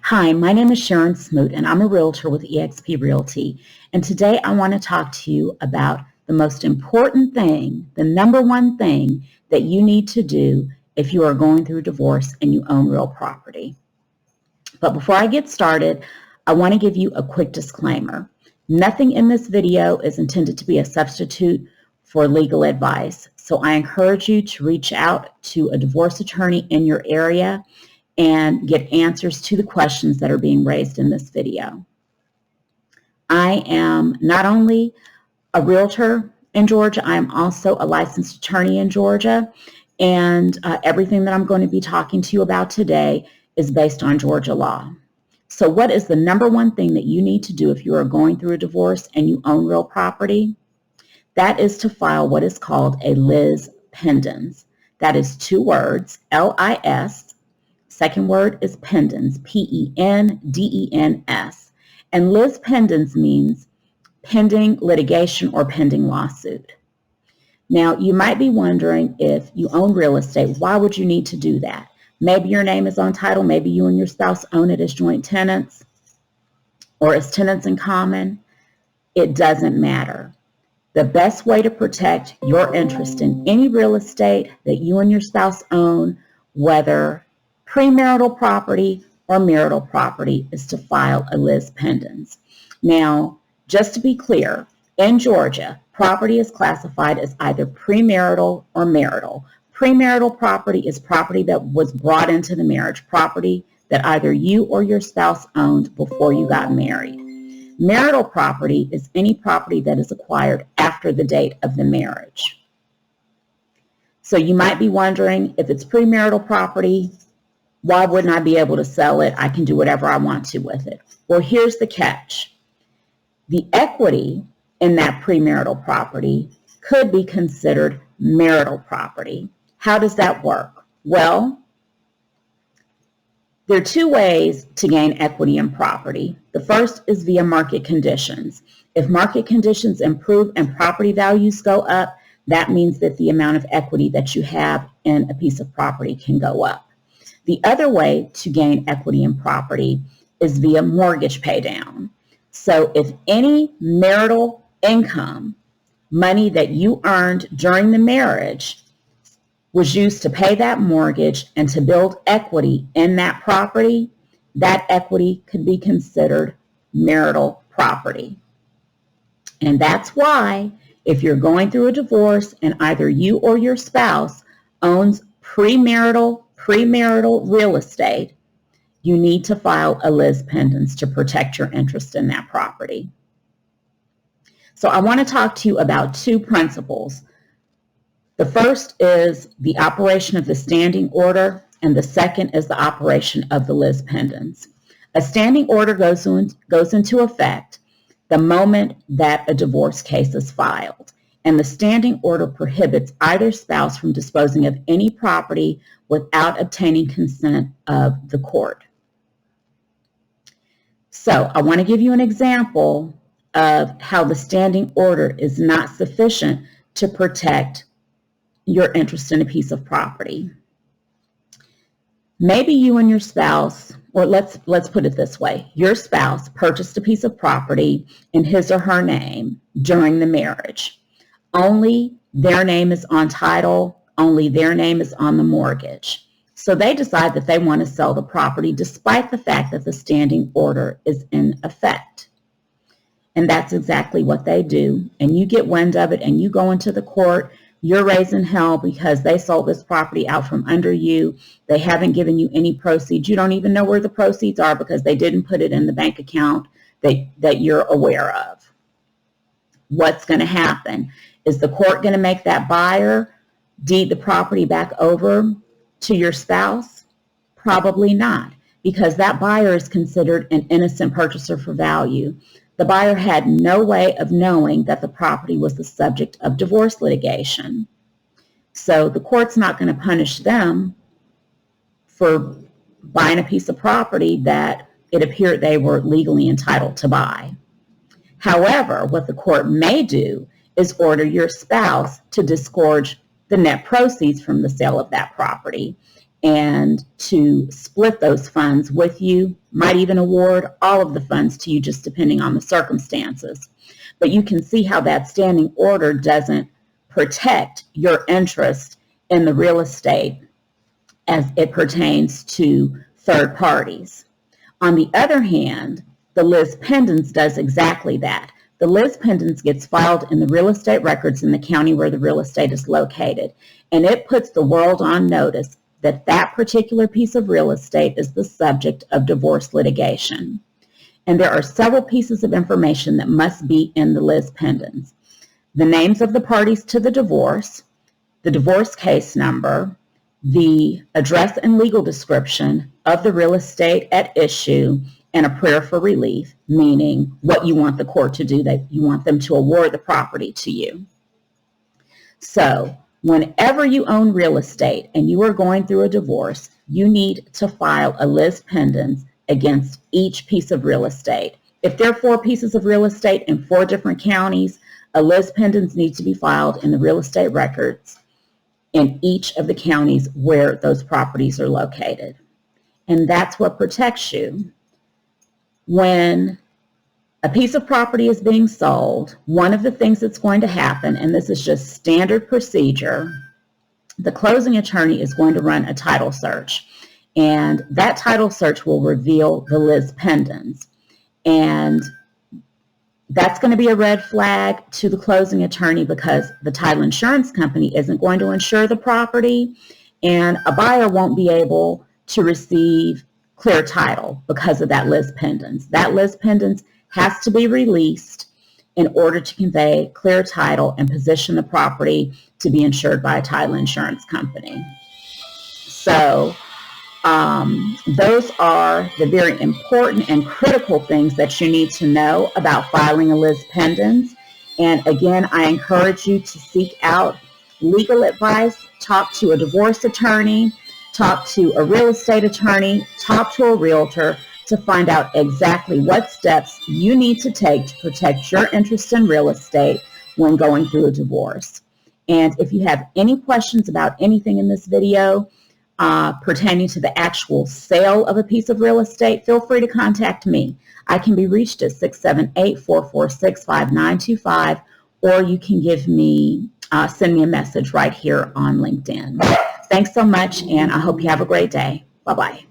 Hi, my name is Sharon.smoot, and I'm a realtor with eXp Realty. And today I want to talk to you about the most important thing, the number one thing that you need to do if you are going through a divorce and you own real property. But before I get started, I want to give you a quick disclaimer. Nothing in this video is intended to be a substitute for legal advice. So I encourage you to reach out to a divorce attorney in your area and get answers to the questions that are being raised in this video. I am not only a realtor in Georgia, I am also a licensed attorney in Georgia, and everything that I'm going to be talking to you about today is based on Georgia law. So what is the number one thing that you need to do if you are going through a divorce and you own real property? That is to file what is called a Liz Pendant. That is two words, L-I-S. Second word is Pendants, P-E-N-D-E-N-S. And Liz Pendants means pending litigation or pending lawsuit. Now, you might be wondering, if you own real estate, why would you need to do that? Maybe your name is on title, maybe you and your spouse own it as joint tenants or as tenants in common. It doesn't matter. The best way to protect your interest in any real estate that you and your spouse own, whether premarital property or marital property, is to file a Liz Pendant. Now, just to be clear, in Georgia, property is classified as either premarital or marital. Premarital property is property that was brought into the marriage, property that either you or your spouse owned before you got married. Marital property is any property that is acquired after the date of the marriage. So you might be wondering, if it's premarital property, why wouldn't I be able to sell it? I can do whatever I want to with it. Well, here's the catch. The equity in that premarital property could be considered marital property. How does that work? Well, there are two ways to gain equity in property. The first is via market conditions. If market conditions improve and property values go up, that means that the amount of equity that you have in a piece of property can go up. The other way to gain equity in property is via mortgage pay down. So if any marital income, money that you earned during the marriage, was used to pay that mortgage and to build equity in that property, that equity could be considered marital property. And that's why, if you're going through a divorce and either you or your spouse owns premarital real estate, you need to file a Liz Pendant to protect your interest in that property. So I want to talk to you about two principles. The first is the operation of the standing order, and the second is the operation of the Liz Pendant. A standing order goes into effect the moment that a divorce case is filed, and the standing order prohibits either spouse from disposing of any property without obtaining consent of the court. So I want to give you an example of how the standing order is not sufficient to protect your interest in a piece of property. Maybe you and your spouse, or let's put it this way, your spouse purchased a piece of property in his or her name during the marriage. Only their name is on title, only their name is on the mortgage. So they decide that they want to sell the property despite the fact that the standing order is in effect. And that's exactly what they do. And you get wind of it and you go into the court. You're raising hell because they sold this property out from under you. They haven't given you any proceeds. You don't even know where the proceeds are because they didn't put it in the bank account that you're aware of. What's going to happen? Is the court going to make that buyer deed the property back over to your spouse? Probably not, because that buyer is considered an innocent purchaser for value. The buyer had no way of knowing that the property was the subject of divorce litigation. So the court's not going to punish them for buying a piece of property that it appeared they were legally entitled to buy. However, what the court may do is order your spouse to disgorge the net proceeds from the sale of that property. and to split those funds with you, might even award all of the funds to you, just depending on the circumstances. But you can see how that standing order doesn't protect your interest in the real estate as it pertains to third parties. On the other hand, the Liz Pendants does exactly that. The Liz Pendants gets filed in the real estate records in the county where the real estate is located, and it puts the world on notice that that particular piece of real estate is the subject of divorce litigation. And there are several pieces of information that must be in the Liz Pendants: the names of the parties to the divorce divorce case number, the address and legal description of the real estate at issue, and a prayer for relief, meaning what you want the court to do, that you want them to award the property to you. So whenever you own real estate and you are going through a divorce, you need to file a Liz Pendants against each piece of real estate. If there are 4 pieces of real estate in 4 different counties, a Liz Pendants needs to be filed in the real estate records in each of the counties where those properties are located. And that's what protects you. When a piece of property is being sold, one of the things that's going to happen, and this is just standard procedure, the closing attorney is going to run a title search. And that title search will reveal the Liz Pendants. And that's going to be a red flag to the closing attorney, because the title insurance company isn't going to insure the property, and a buyer won't be able to receive clear title because of that Liz Pendants. That Liz Pendants has to be released in order to convey clear title and position the property to be insured by a title insurance company. So those are the very important and critical things that you need to know about filing a Liz Pendants. And again, I encourage you to seek out legal advice, talk to a divorce attorney, talk to a real estate attorney, talk to a realtor to find out exactly what steps you need to take to protect your interest in real estate when going through a divorce. And if you have any questions about anything in this video pertaining to the actual sale of a piece of real estate, feel free to contact me. I can be reached at 678-446-5925, or you can send me a message right here on LinkedIn. Thanks so much, and I hope you have a great day. Bye-bye.